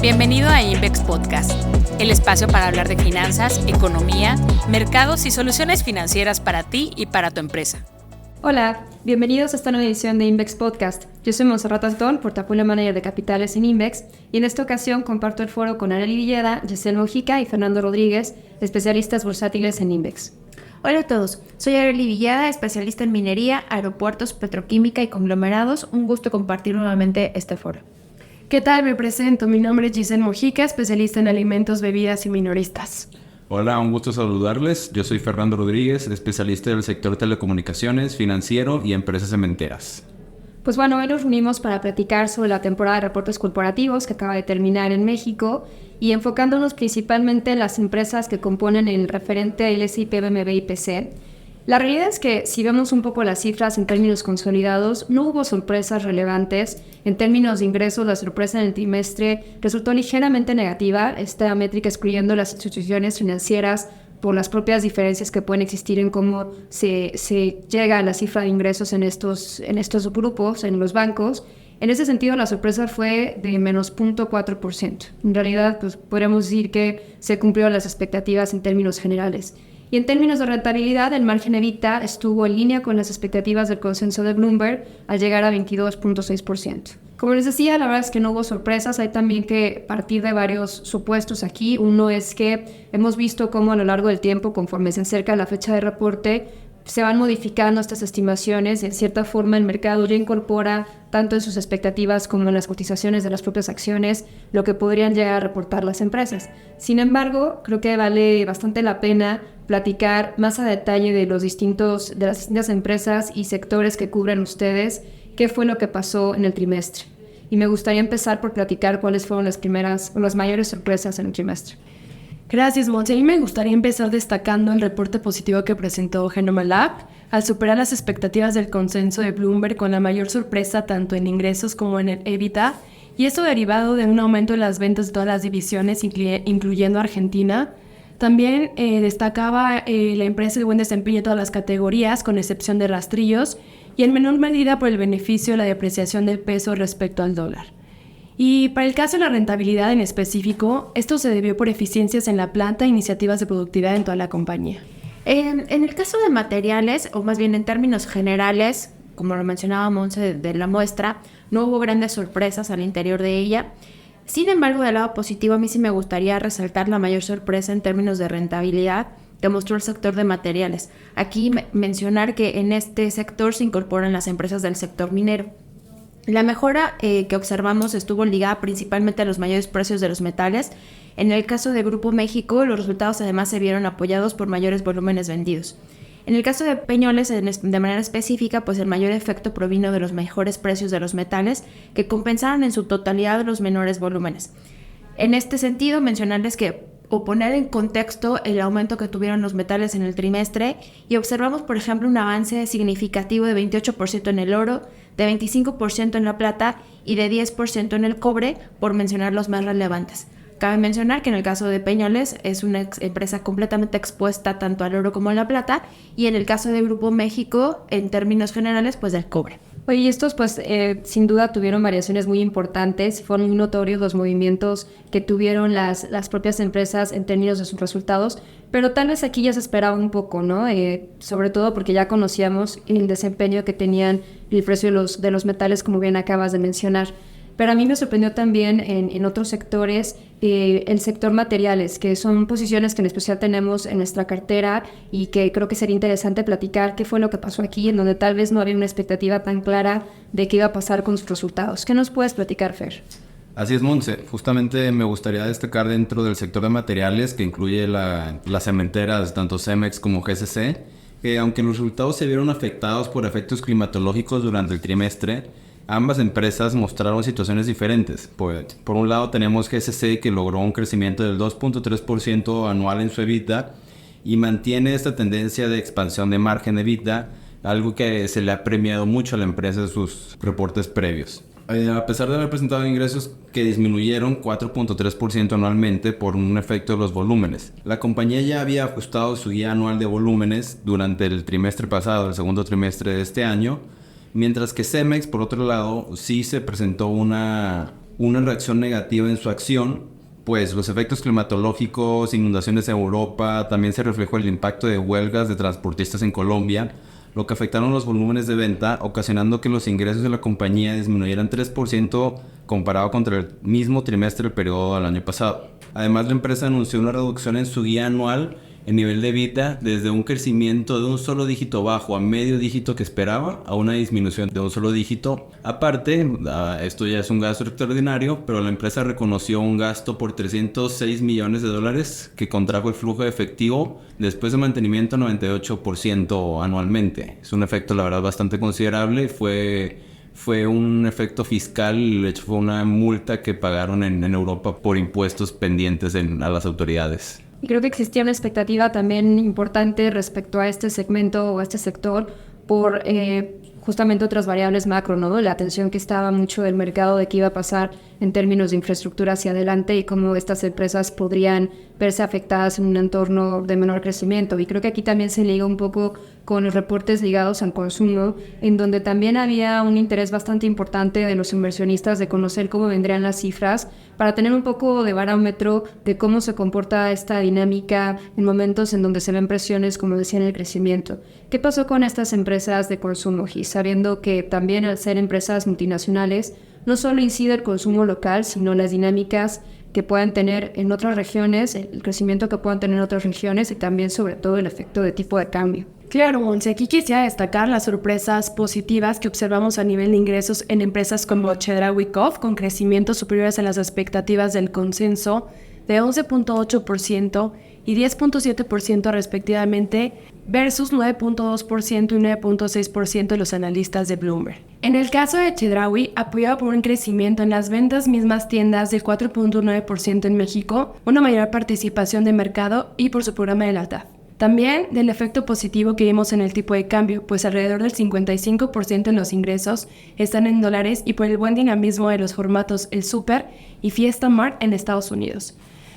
Bienvenido a Invex Podcast, el espacio para hablar de finanzas, economía, mercados y soluciones financieras para ti y para tu empresa. Hola, bienvenidos a esta nueva edición de Invex Podcast. Yo soy Montserrat Antón, Portafolio Manager de Capitales en Invex, y en esta ocasión comparto el foro con Arely Villeda, Giselle Mojica y Fernando Rodríguez, especialistas bursátiles en Invex. Hola a todos, soy Arely Villeda, especialista en minería, aeropuertos, petroquímica y conglomerados. Un gusto compartir nuevamente este foro. ¿Qué tal? Me presento. Mi nombre es Giselle Mojica, especialista en alimentos, bebidas y minoristas. Hola, un gusto saludarles. Yo soy Fernando Rodríguez, especialista del sector telecomunicaciones, financiero y empresas cementeras. Pues bueno, hoy nos reunimos para platicar sobre la temporada de reportes corporativos que acaba de terminar en México y enfocándonos principalmente en las empresas que componen el referente LSI, BMV y PC. La realidad es que si vemos un poco las cifras en términos consolidados, no hubo sorpresas relevantes. En términos de ingresos, la sorpresa en el trimestre resultó ligeramente negativa, esta métrica excluyendo las instituciones financieras por las propias diferencias que pueden existir en cómo se llega a la cifra de ingresos en estos grupos, en los bancos. En ese sentido, la sorpresa fue de menos 0.4%. En realidad, pues, podríamos decir que se cumplieron las expectativas en términos generales. Y en términos de rentabilidad, el margen EBITDA estuvo en línea con las expectativas del consenso de Bloomberg al llegar a 22.6%. Como les decía, la verdad es que no hubo sorpresas. Hay también que partir de varios supuestos aquí. Uno es que hemos visto cómo a lo largo del tiempo, conforme se acerca la fecha de reporte, se van modificando estas estimaciones. En cierta forma, el mercado ya incorpora, tanto en sus expectativas como en las cotizaciones de las propias acciones, lo que podrían llegar a reportar las empresas. Sin embargo, creo que vale bastante la pena platicar más a detalle de las distintas empresas y sectores que cubren ustedes, qué fue lo que pasó en el trimestre. Y me gustaría empezar por platicar cuáles fueron las mayores sorpresas en el trimestre. Gracias, Monse. A mí me gustaría empezar destacando el reporte positivo que presentó Genoma Lab al superar las expectativas del consenso de Bloomberg con la mayor sorpresa tanto en ingresos como en el EBITDA, y esto derivado de un aumento en las ventas de todas las divisiones, incluyendo Argentina. También destacaba la empresa el buen desempeño de todas las categorías, con excepción de rastrillos, y en menor medida por el beneficio de la depreciación del peso respecto al dólar. Y para el caso de la rentabilidad en específico, esto se debió por eficiencias en la planta e iniciativas de productividad en toda la compañía. En el caso de materiales, o más bien en términos generales, como lo mencionaba Monse de la muestra, no hubo grandes sorpresas al interior de ella. Sin embargo, del lado positivo, a mí sí me gustaría resaltar la mayor sorpresa en términos de rentabilidad que mostró el sector de materiales. Aquí mencionar que en este sector se incorporan las empresas del sector minero. La mejora que observamos estuvo ligada principalmente a los mayores precios de los metales. En el caso de Grupo México, los resultados además se vieron apoyados por mayores volúmenes vendidos. En el caso de Peñoles, de manera específica, pues el mayor efecto provino de los mejores precios de los metales, que compensaron en su totalidad los menores volúmenes. En este sentido, mencionarles que o poner en contexto el aumento que tuvieron los metales en el trimestre, y observamos, por ejemplo, un avance significativo de 28% en el oro, de 25% en la plata y de 10% en el cobre, por mencionar los más relevantes. Cabe mencionar que en el caso de Peñoles es una empresa completamente expuesta tanto al oro como a la plata, y en el caso de Grupo México, en términos generales, pues del cobre. Oye, y estos pues sin duda tuvieron variaciones muy importantes. Fueron muy notorios los movimientos que tuvieron las propias empresas en términos de sus resultados, pero tal vez aquí ya se esperaba un poco, ¿no? Sobre todo porque ya conocíamos el desempeño que tenían el precio de los metales, como bien acabas de mencionar. Pero a mí me sorprendió también en otros sectores, el sector materiales, que son posiciones que en especial tenemos en nuestra cartera y que creo que sería interesante platicar qué fue lo que pasó aquí, en donde tal vez no había una expectativa tan clara de qué iba a pasar con sus resultados. ¿Qué nos puedes platicar, Fer? Así es, Monse. Justamente me gustaría destacar dentro del sector de materiales, que incluye las cementeras, tanto Cemex como GCC, que aunque los resultados se vieron afectados por efectos climatológicos durante el trimestre, ambas empresas mostraron situaciones diferentes. Por un lado tenemos GCC, que logró un crecimiento del 2.3% anual en su EBITDA y mantiene esta tendencia de expansión de margen EBITDA, algo que se le ha premiado mucho a la empresa en sus reportes previos. A pesar de haber presentado ingresos que disminuyeron 4.3% anualmente por un efecto de los volúmenes, la compañía ya había ajustado su guía anual de volúmenes durante el trimestre pasado, el segundo trimestre de este año, Mientras que Cemex, por otro lado, sí se presentó una reacción negativa en su acción, pues los efectos climatológicos, inundaciones en Europa, también se reflejó el impacto de huelgas de transportistas en Colombia, lo que afectaron los volúmenes de venta, ocasionando que los ingresos de la compañía disminuyeran 3% comparado contra el mismo trimestre del periodo del año pasado. Además, la empresa anunció una reducción en su guía anual en nivel de EBITDA desde un crecimiento de un solo dígito bajo a medio dígito que esperaba a una disminución de un solo dígito. Aparte, esto ya es un gasto extraordinario, pero la empresa reconoció un gasto por $306 millones que contrajo el flujo de efectivo después de mantenimiento 98% anualmente. Es un efecto, la verdad, bastante considerable. Fue un efecto fiscal, de hecho fue una multa que pagaron en Europa por impuestos pendientes a las autoridades. Y creo que existía una expectativa también importante respecto a este segmento o a este sector por justamente otras variables macro, ¿no? La atención que estaba mucho del mercado de qué iba a pasar en términos de infraestructura hacia adelante y cómo estas empresas podrían verse afectadas en un entorno de menor crecimiento. Y creo que aquí también se liga un poco con los reportes ligados al consumo, en donde también había un interés bastante importante de los inversionistas de conocer cómo vendrían las cifras para tener un poco de barómetro de cómo se comporta esta dinámica en momentos en donde se ven presiones, como decía, en el crecimiento. ¿Qué pasó con estas empresas de consumo, Gis? Sabiendo que también al ser empresas multinacionales, no solo incide el consumo local, sino las dinámicas que puedan tener en otras regiones, el crecimiento que puedan tener en otras regiones y también, sobre todo, el efecto de tipo de cambio. Claro, Monse, aquí quisiera destacar las sorpresas positivas que observamos a nivel de ingresos en empresas como Chedraui Coff, con crecimientos superiores a las expectativas del consenso de 11.8% y 10.7% respectivamente, versus 9.2% y 9.6% de los analistas de Bloomberg. En el caso de Chedraui, apoyado por un crecimiento en las ventas mismas tiendas del 4.9% en México, una mayor participación de mercado y por su programa de la TAF. También del efecto positivo que vimos en el tipo de cambio, pues alrededor del 55% de los ingresos están en dólares y por el buen dinamismo de los formatos El Super y Fiesta Mart en Estados Unidos.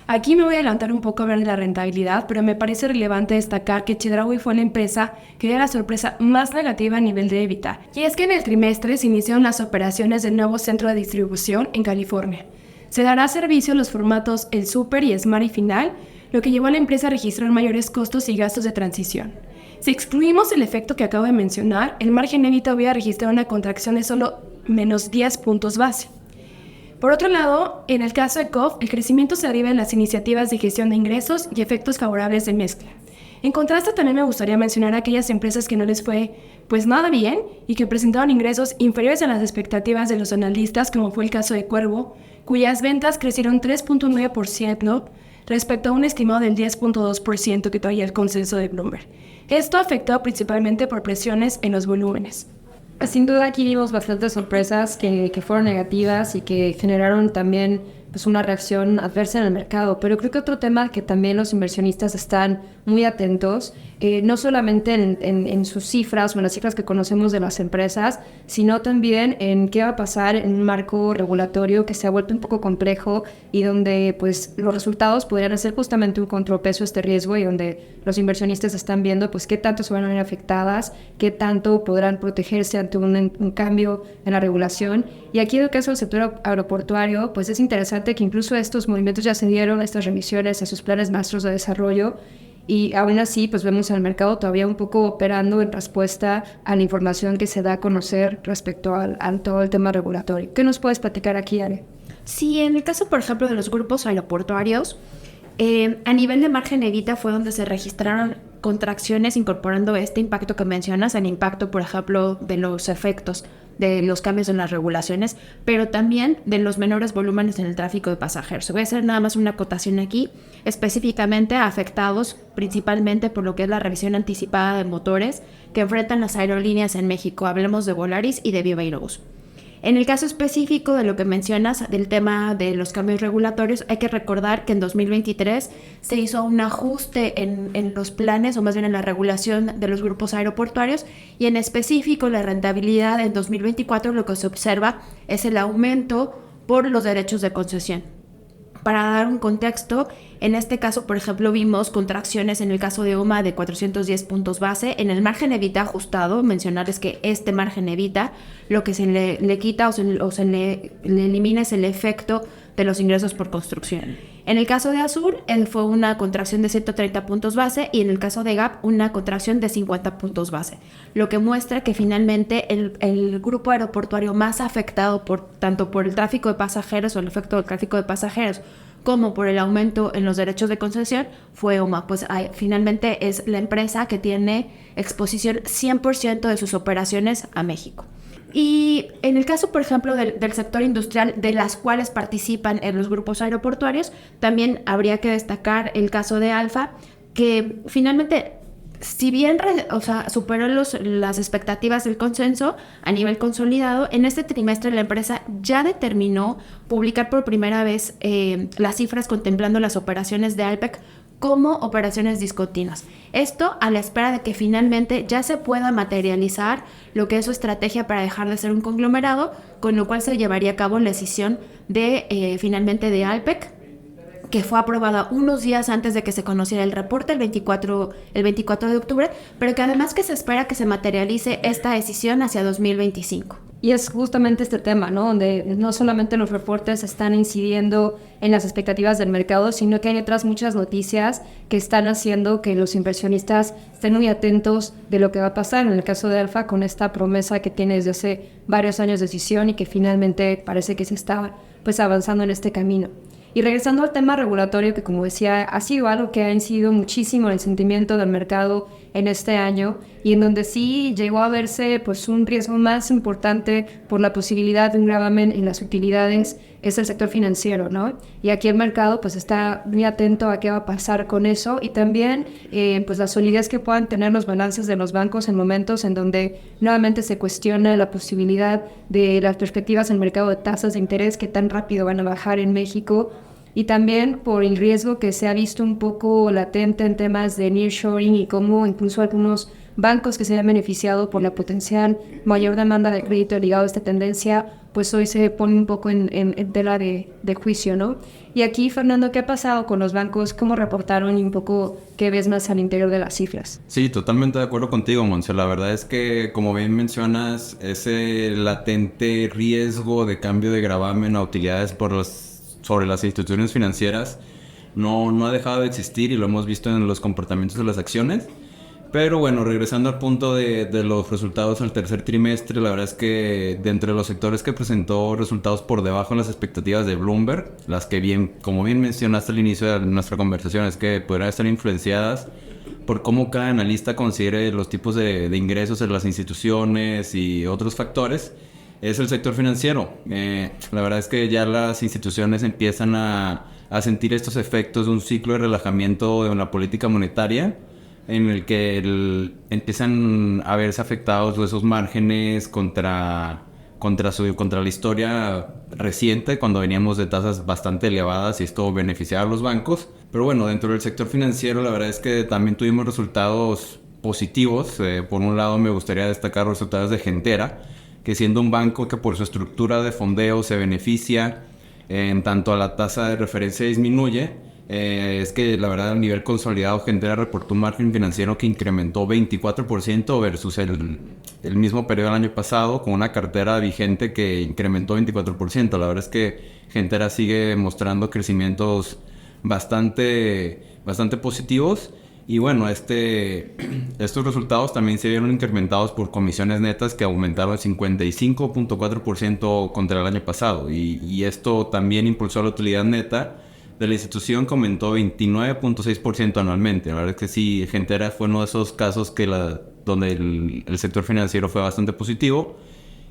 Aquí me voy a adelantar un poco a hablar de la rentabilidad, pero me parece relevante destacar que Chedraui fue la empresa que dio la sorpresa más negativa a nivel de EBITDA. Y es que en el trimestre se iniciaron las operaciones del nuevo centro de distribución en California. Se dará servicio a los formatos El Super y Smart y Final, lo que llevó a la empresa a registrar mayores costos y gastos de transición. Si excluimos el efecto que acabo de mencionar, el margen EBITDA hubiera registrado una contracción de solo menos 10 puntos base. Por otro lado, en el caso de Coff, el crecimiento se deriva en las iniciativas de gestión de ingresos y efectos favorables de mezcla. En contraste, también me gustaría mencionar a aquellas empresas que no les fue pues nada bien y que presentaron ingresos inferiores a las expectativas de los analistas, como fue el caso de Cuervo, cuyas ventas crecieron 3.9% respecto a un estimado del 10.2% que traía el consenso de Bloomberg. Esto afectado principalmente por presiones en los volúmenes. Sin duda aquí vimos bastantes sorpresas que fueron negativas y que generaron también pues una reacción adversa en el mercado, pero creo que otro tema que también los inversionistas están muy atentos, no solamente en sus cifras o en las cifras que conocemos de las empresas, sino también en qué va a pasar en un marco regulatorio que se ha vuelto un poco complejo y donde pues los resultados podrían ser justamente un contrapeso a este riesgo y donde los inversionistas están viendo pues qué tanto se van a ver afectadas, qué tanto podrán protegerse ante un cambio en la regulación. Y aquí en el caso del sector aeroportuario, pues es interesante que incluso estos movimientos ya se dieron, estas remisiones a sus planes maestros de desarrollo, y aún así pues vemos al mercado todavía un poco operando en respuesta a la información que se da a conocer respecto a todo el tema regulatorio. ¿Qué nos puedes platicar aquí, Ale? Sí, en el caso, por ejemplo, de los grupos aeroportuarios, a nivel de margen EBITDA fue donde se registraron contracciones incorporando este impacto que mencionas, el impacto, por ejemplo, de los efectos de los cambios en las regulaciones, pero también de los menores volúmenes en el tráfico de pasajeros. Voy a hacer nada más una acotación aquí, específicamente afectados principalmente por lo que es la revisión anticipada de motores que enfrentan las aerolíneas en México. Hablemos de Volaris y de Viva Aerobús. En el caso específico de lo que mencionas del tema de los cambios regulatorios, hay que recordar que en 2023 se hizo un ajuste en los planes, o más bien en la regulación de los grupos aeroportuarios, y en específico la rentabilidad en 2024 lo que se observa es el aumento por los derechos de concesión. para dar un contexto, en este caso, por ejemplo, vimos contracciones en el caso de OMA de 410 puntos base. En el margen EBITDA ajustado, mencionarles que este margen EBITDA, lo que se le quita o se le elimina es el efecto de los ingresos por construcción. En el caso de Azul, fue una contracción de 130 puntos base y en el caso de GAP, una contracción de 50 puntos base. Lo que muestra que finalmente el grupo aeroportuario más afectado tanto por el tráfico de pasajeros o el efecto del tráfico de pasajeros como por el aumento en los derechos de concesión fue OMA. Pues finalmente es la empresa que tiene exposición 100% de sus operaciones a México. Y en el caso, por ejemplo, del sector industrial, de las cuales participan en los grupos aeroportuarios, también habría que destacar el caso de Alfa, que finalmente, si bien superó las expectativas del consenso a nivel consolidado, en este trimestre la empresa ya determinó publicar por primera vez las cifras contemplando las operaciones de Alpek como operaciones discontinuas. Esto a la espera de que finalmente ya se pueda materializar lo que es su estrategia para dejar de ser un conglomerado, con lo cual se llevaría a cabo la decisión finalmente de Alpek, que fue aprobada unos días antes de que se conociera el reporte, el 24 de octubre, pero que además que se espera que se materialice esta decisión hacia 2025. Y es justamente este tema, ¿no? Donde no solamente los reportes están incidiendo en las expectativas del mercado, sino que hay otras muchas noticias que están haciendo que los inversionistas estén muy atentos de lo que va a pasar. En el caso de Alfa, con esta promesa que tiene desde hace varios años de decisión y que finalmente parece que se está pues avanzando en este camino. Y regresando al tema regulatorio, que como decía, ha sido algo que ha incidido muchísimo en el sentimiento del mercado en este año y en donde sí llegó a verse pues un riesgo más importante por la posibilidad de un gravamen en las utilidades, es el sector financiero, ¿no? Y aquí el mercado pues está muy atento a qué va a pasar con eso y también pues la solidez que puedan tener los balances de los bancos en momentos en donde nuevamente se cuestiona la posibilidad de las perspectivas en el mercado de tasas de interés que tan rápido van a bajar en México. Y también por el riesgo que se ha visto un poco latente en temas de nearshoring y cómo incluso algunos bancos que se han beneficiado por la potencial mayor demanda de crédito ligado a esta tendencia, pues hoy se pone un poco en tela de juicio, ¿no? Y aquí, Fernando, ¿qué ha pasado con los bancos? ¿Cómo reportaron y un poco qué ves más al interior de las cifras? Sí, totalmente de acuerdo contigo, Monse. La verdad es que, como bien mencionas, ese latente riesgo de cambio de gravamen a utilidades sobre las instituciones financieras no ha dejado de existir y lo hemos visto en los comportamientos de las acciones. Pero bueno, regresando al punto de los resultados al tercer trimestre, la verdad es que de entre los sectores que presentó resultados por debajo de las expectativas de Bloomberg, las que como bien mencionaste al inicio de nuestra conversación, es que podrían estar influenciadas por cómo cada analista considere los tipos de ingresos en las instituciones y otros factores, es el sector financiero. La verdad es que ya las instituciones empiezan a sentir estos efectos de un ciclo de relajamiento de la política monetaria, en el que empiezan a verse afectados esos márgenes contra la historia reciente, cuando veníamos de tasas bastante elevadas y esto beneficiaba a los bancos. Pero bueno, dentro del sector financiero la verdad es que también tuvimos resultados positivos. Por un lado me gustaría destacar los resultados de Gentera, que siendo un banco que por su estructura de fondeo se beneficia en tanto a la tasa de referencia disminuye, es que la verdad a nivel consolidado Gentera reportó un margen financiero que incrementó 24% versus el mismo periodo del año pasado, con una cartera vigente que incrementó 24%. La verdad es que Gentera sigue mostrando crecimientos bastante positivos. Y bueno, estos resultados también se vieron incrementados por comisiones netas que aumentaron 55.4% contra el año pasado. Y esto también impulsó la utilidad neta de la institución, que aumentó 29.6% anualmente. La verdad es que sí, Gentera fue uno de esos casos donde el sector financiero fue bastante positivo.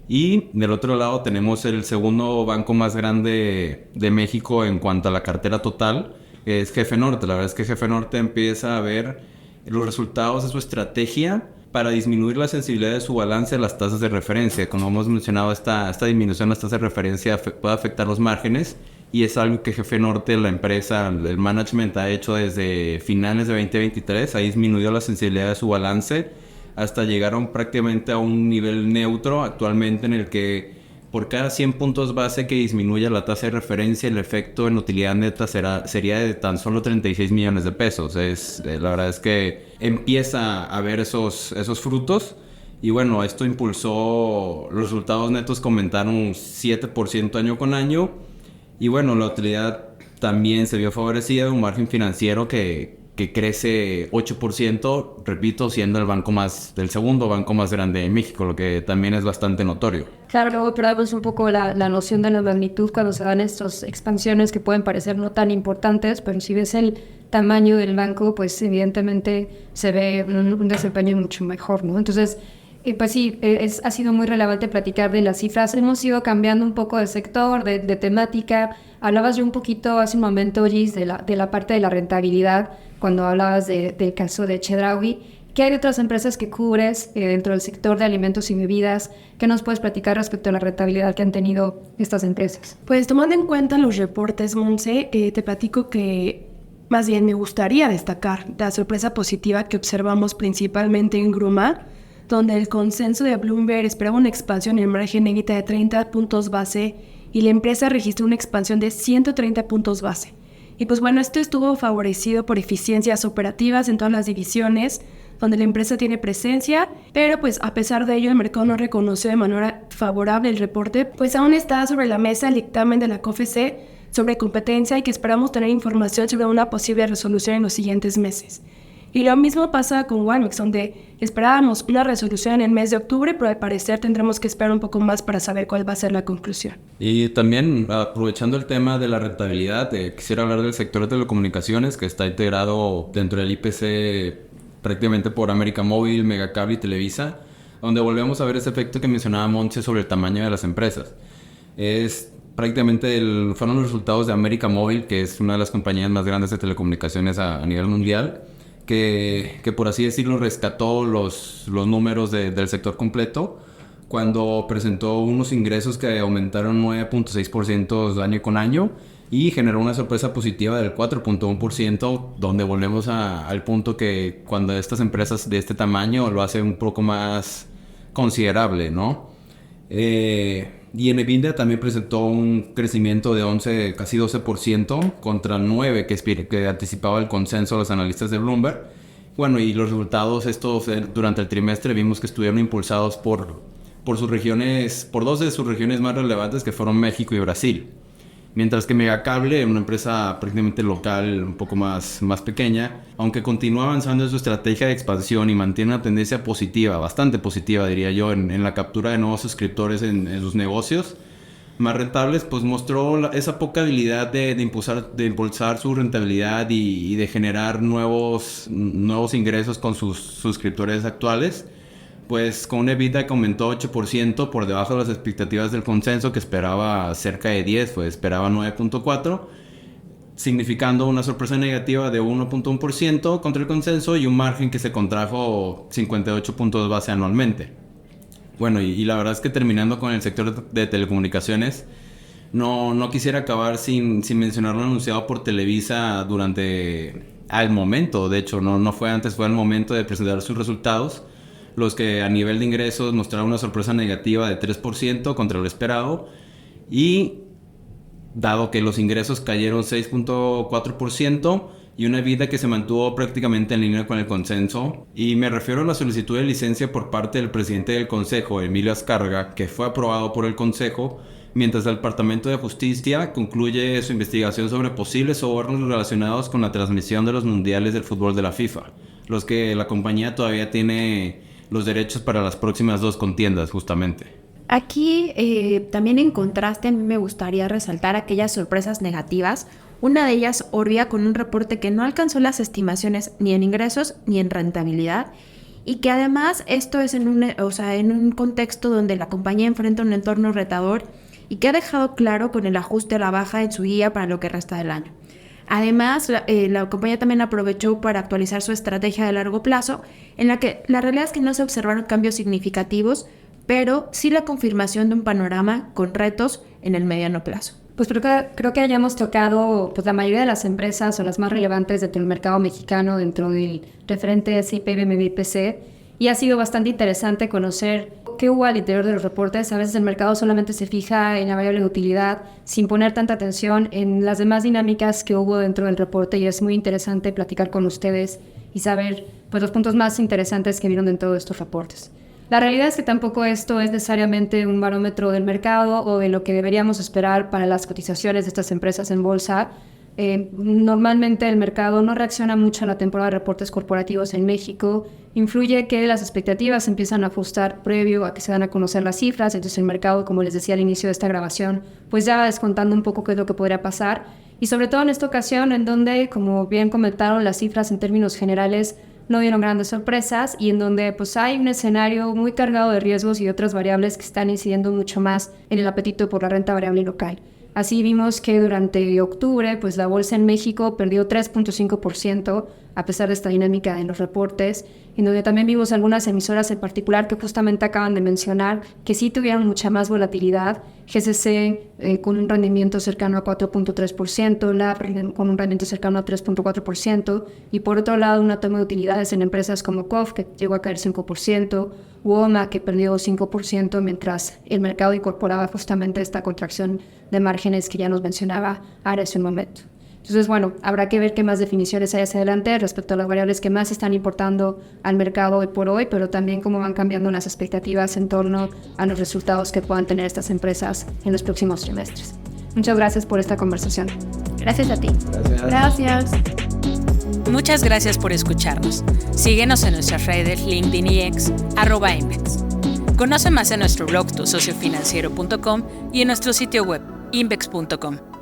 Y del otro lado tenemos el segundo banco más grande de México en cuanto a la cartera total, que es Jefe Norte. La verdad es que Jefe Norte empieza a ver los resultados de su estrategia para disminuir la sensibilidad de su balance a las tasas de referencia. Como hemos mencionado, esta disminución de las tasas de referencia puede afectar los márgenes, y es algo que Jefe Norte, la empresa, el management ha hecho desde finales de 2023. Ha disminuido la sensibilidad de su balance hasta llegar prácticamente a un nivel neutro actualmente, en el que Por cada 100 puntos base que disminuya la tasa de referencia, el efecto en utilidad neta sería de tan solo 36 millones de pesos. La verdad es que empieza a ver esos frutos. Y bueno, esto impulsó, los resultados netos que aumentaron un 7% año con año. Y bueno, la utilidad también se vio favorecida, un margen financiero que crece 8%, repito, siendo el segundo banco más grande de México, lo que también es bastante notorio. Claro, luego perdemos un poco la noción de la magnitud cuando se dan estas expansiones que pueden parecer no tan importantes, pero si ves el tamaño del banco, pues evidentemente se ve un desempeño mucho mejor, ¿no? Entonces, pues sí, ha sido muy relevante platicar de las cifras. Hemos ido cambiando un poco de sector, de temática. Hablabas yo un poquito hace un momento, Gis, de la parte de la rentabilidad, cuando hablabas del caso de Chedraui. ¿Qué hay de otras empresas que cubres dentro del sector de alimentos y bebidas? ¿Qué nos puedes platicar respecto a la rentabilidad que han tenido estas empresas? Pues tomando en cuenta los reportes, Monse, te platico que más bien me gustaría destacar la sorpresa positiva que observamos principalmente en Gruma, donde el consenso de Bloomberg esperaba una expansión en margen EBITDA de 30 puntos base y la empresa registró una expansión de 130 puntos base. Y pues bueno, esto estuvo favorecido por eficiencias operativas en todas las divisiones donde la empresa tiene presencia, pero pues a pesar de ello el mercado no reconoció de manera favorable el reporte, pues aún está sobre la mesa el dictamen de la COFECE sobre competencia y que esperamos tener información sobre una posible resolución en los siguientes meses. Y lo mismo pasa con Walmex, donde esperábamos una resolución en el mes de octubre, pero al parecer tendremos que esperar un poco más para saber cuál va a ser la conclusión. Y también, aprovechando el tema de la rentabilidad, quisiera hablar del sector de telecomunicaciones, que está integrado dentro del IPC prácticamente por América Móvil, Megacable y Televisa, donde volvemos a ver ese efecto que mencionaba Montse sobre el tamaño de las empresas. Fueron los resultados de América Móvil, que es una de las compañías más grandes de telecomunicaciones a nivel mundial, que por así decirlo rescató los números del sector completo cuando presentó unos ingresos que aumentaron 9.6% año con año y generó una sorpresa positiva del 4.1%, donde volvemos al punto que cuando estas empresas de este tamaño lo hace un poco más considerable, ¿no? Y en EBITDA también presentó un crecimiento de casi 12% contra 9% que anticipaba el consenso de los analistas de Bloomberg. Bueno, y los resultados estos durante el trimestre vimos que estuvieron impulsados por sus regiones, por dos de sus regiones más relevantes, que fueron México y Brasil. Mientras que Megacable, una empresa prácticamente local, un poco más pequeña, aunque continúa avanzando en su estrategia de expansión y mantiene una tendencia positiva, bastante positiva diría yo, en la captura de nuevos suscriptores en sus negocios más rentables, pues mostró esa poca habilidad de impulsar su rentabilidad y de generar nuevos ingresos con sus suscriptores actuales. Pues con una EBITDA que aumentó 8% por debajo de las expectativas del consenso, que esperaba cerca de 10, pues esperaba 9.4, significando una sorpresa negativa de 1.1% contra el consenso y un margen que se contrajo 58 puntos base anualmente. Bueno, y la verdad es que terminando con el sector de telecomunicaciones, no quisiera acabar sin mencionar lo anunciado por Televisa al momento, de hecho, no fue antes, fue al momento de presentar sus resultados, los que a nivel de ingresos mostraron una sorpresa negativa de 3% contra lo esperado, y dado que los ingresos cayeron 6.4% y una EBITDA que se mantuvo prácticamente en línea con el consenso, y me refiero a la solicitud de licencia por parte del presidente del Consejo, Emilio Azcárraga, que fue aprobado por el Consejo, mientras el Departamento de Justicia concluye su investigación sobre posibles sobornos relacionados con la transmisión de los mundiales del fútbol de la FIFA, los que la compañía todavía tiene los derechos para las próximas 2 contiendas, justamente. Aquí también en contraste a mí me gustaría resaltar aquellas sorpresas negativas. Una de ellas, Orbia, con un reporte que no alcanzó las estimaciones ni en ingresos ni en rentabilidad, y que además esto es en un contexto donde la compañía enfrenta un entorno retador y que ha dejado claro con el ajuste a la baja en su guía para lo que resta del año. Además, la compañía también aprovechó para actualizar su estrategia de largo plazo, en la que la realidad es que no se observaron cambios significativos, pero sí la confirmación de un panorama con retos en el mediano plazo. Pues creo que hayamos tocado pues, la mayoría de las empresas o las más relevantes dentro del mercado mexicano, dentro del referente S&P, BMV, IPC, y ha sido bastante interesante conocer qué hubo al interior de los reportes. A veces el mercado solamente se fija en la variable de utilidad sin poner tanta atención en las demás dinámicas que hubo dentro del reporte, y es muy interesante platicar con ustedes y saber pues, los puntos más interesantes que vieron dentro de estos reportes. La realidad es que tampoco esto es necesariamente un barómetro del mercado o de lo que deberíamos esperar para las cotizaciones de estas empresas en bolsa. Normalmente el mercado no reacciona mucho a la temporada de reportes corporativos en México. Influye que las expectativas se empiezan a ajustar previo a que se dan a conocer las cifras. Entonces el mercado, como les decía al inicio de esta grabación, pues ya va descontando un poco qué es lo que podría pasar. Y sobre todo en esta ocasión en donde, como bien comentaron, las cifras en términos generales no dieron grandes sorpresas y en donde pues hay un escenario muy cargado de riesgos y otras variables que están incidiendo mucho más en el apetito por la renta variable local. Así vimos que durante octubre pues la bolsa en México perdió 3.5% a pesar de esta dinámica en los reportes, en donde también vimos algunas emisoras en particular que justamente acaban de mencionar que sí tuvieron mucha más volatilidad. GCC con un rendimiento cercano a 4.3%, LAB con un rendimiento cercano a 3.4%, y por otro lado una toma de utilidades en empresas como COF que llegó a caer 5%, UOMA que perdió 5%, mientras el mercado incorporaba justamente esta contracción de márgenes que ya nos mencionaba Ara hace un momento. Entonces, bueno, habrá que ver qué más definiciones hay hacia adelante respecto a las variables que más están importando al mercado hoy por hoy, pero también cómo van cambiando las expectativas en torno a los resultados que puedan tener estas empresas en los próximos trimestres. Muchas gracias por esta conversación. Gracias a ti. Gracias. Muchas gracias por escucharnos. Síguenos en nuestras redes LinkedIn y X, @Invex. Conoce más en nuestro blog tusociofinanciero.com y en nuestro sitio web invex.com.